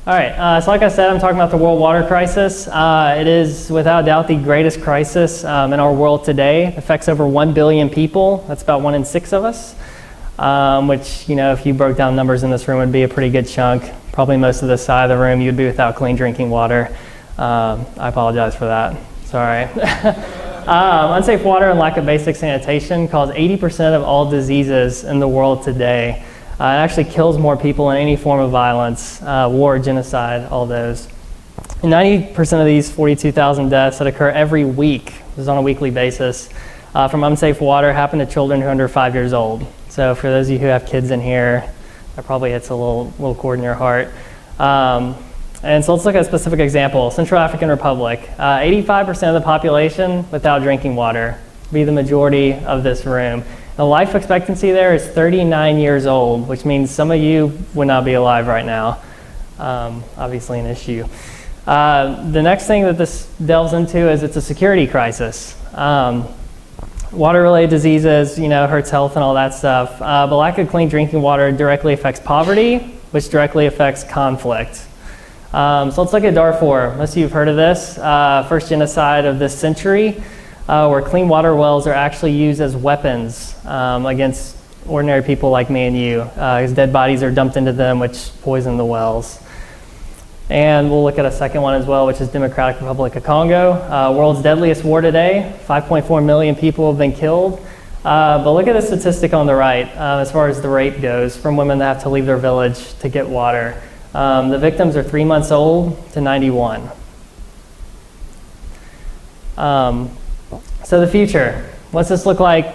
All right, so like I said, I'm talking about the world water crisis. It is without doubt the greatest crisis in our world today. It affects over 1 billion people. That's about 1 in 6 of us, which, you know, if you broke down numbers in this room, would be a pretty good chunk. Probably most of the side of the room, you'd be without clean drinking water. I apologize for that. Sorry. Unsafe water and lack of basic sanitation cause 80% of all diseases in the world today. It actually kills more people in any form of violence, war, genocide, all those. And 90% of these 42,000 deaths that occur every week, this is on a weekly basis, from unsafe water happen to children who are under 5 years old. So for those of you who have kids in here, that probably hits a little chord in your heart. And so let's look at a specific example. Central African Republic, 85% of the population without drinking water, be the majority of this room. The life expectancy there is 39 years old, which means some of you would not be alive right now. Obviously an issue. The next thing that this delves into is it's a security crisis. Water-related diseases, you know, hurts health and all that stuff. But lack of clean drinking water directly affects poverty, which directly affects conflict. So let's look at Darfur. Most of you have heard of this. First genocide of this century. Where clean water wells are actually used as weapons against ordinary people like me and you, because dead bodies are dumped into them, which poison the wells. And we'll look at a second one as well, which is Democratic Republic of Congo. World's deadliest war today. 5.4 million people have been killed. But look at the statistic on the right as far as the rape goes from women that have to leave their village to get water. The victims are 3 months old to 91. So the future, what's this look like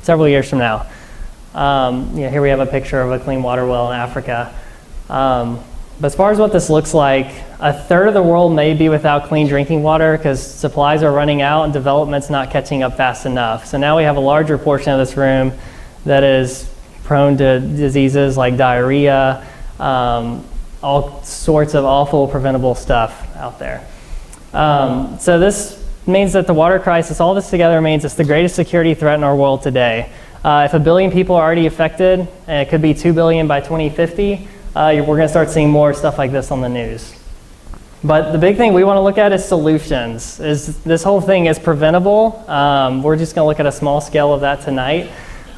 several years from now? Here we have a picture of a clean water well in Africa. But as far as what this looks like, a third of the world may be without clean drinking water because supplies are running out and development's not catching up fast enough. So now we have a larger portion of this room that is prone to diseases like diarrhea, all sorts of awful preventable stuff out there. So this means that the water crisis, all this together means it's the greatest security threat in our world today. If 1 billion people are already affected, and it could be 2 billion by 2050, we're going to start seeing more stuff like this on the news. But the big thing we want to look at is solutions. This whole thing is preventable. We're just going to look at a small scale of that tonight.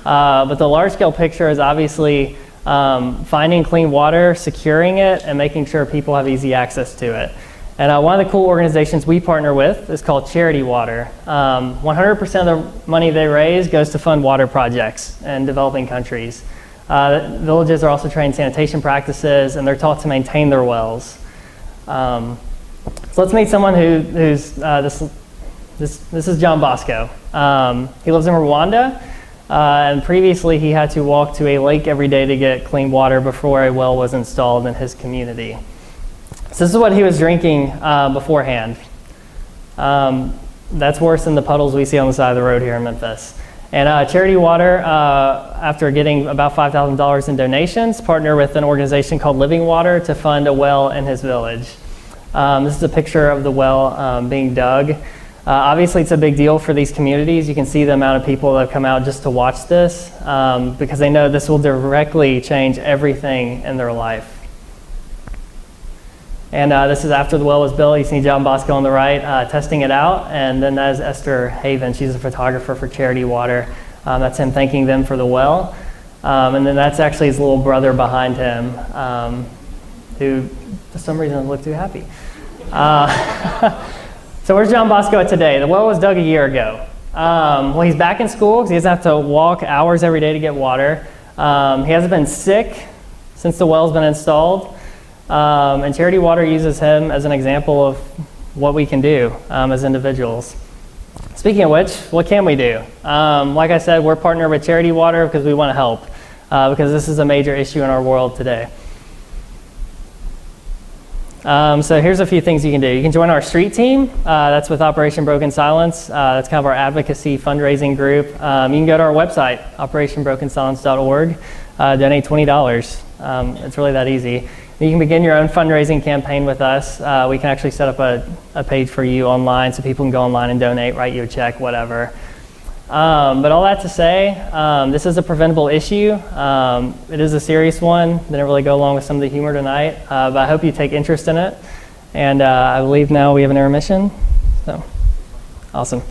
But the large scale picture is obviously finding clean water, securing it, and making sure people have easy access to it. And one of the cool organizations we partner with is called Charity Water. 100% of the money they raise goes to fund water projects in developing countries. Villages are also trained sanitation practices, and they're taught to maintain their wells. So let's meet someone who's this is John Bosco. He lives in Rwanda, and previously he had to walk to a lake every day to get clean water before a well was installed in his community. So this is what he was drinking beforehand. That's worse than the puddles we see on the side of the road here in Memphis. And Charity Water, after getting about $5,000 in donations, partnered with an organization called Living Water to fund a well in his village. This is a picture of the well being dug. Obviously, it's a big deal for these communities. You can see the amount of people that have come out just to watch this because they know this will directly change everything in their life. And this is after the well was built. You see John Bosco on the right testing it out. And then that is Esther Haven. She's a photographer for Charity Water. That's him thanking them for the well. And then that's actually his little brother behind him, who for some reason doesn't look too happy. So where's John Bosco at today? The well was dug a year ago. Well, he's back in school because he doesn't have to walk hours every day to get water. He hasn't been sick since the well's been installed. And Charity Water uses him as an example of what we can do as individuals. Speaking of which, what can we do? Like I said, we're partnered with Charity Water because we want to help, because this is a major issue in our world today. So here's a few things you can do. You can join our street team. That's with Operation Broken Silence. That's kind of our advocacy fundraising group. You can go to our website, operationbrokensilence.org, donate $20. It's really that easy. You can begin your own fundraising campaign with us. We can actually set up a page for you online so people can go online and donate, write you a check, whatever. But all that to say, this is a preventable issue. It is a serious one. Didn't really go along with some of the humor tonight, but I hope you take interest in it. And I believe now we have an intermission. So, awesome.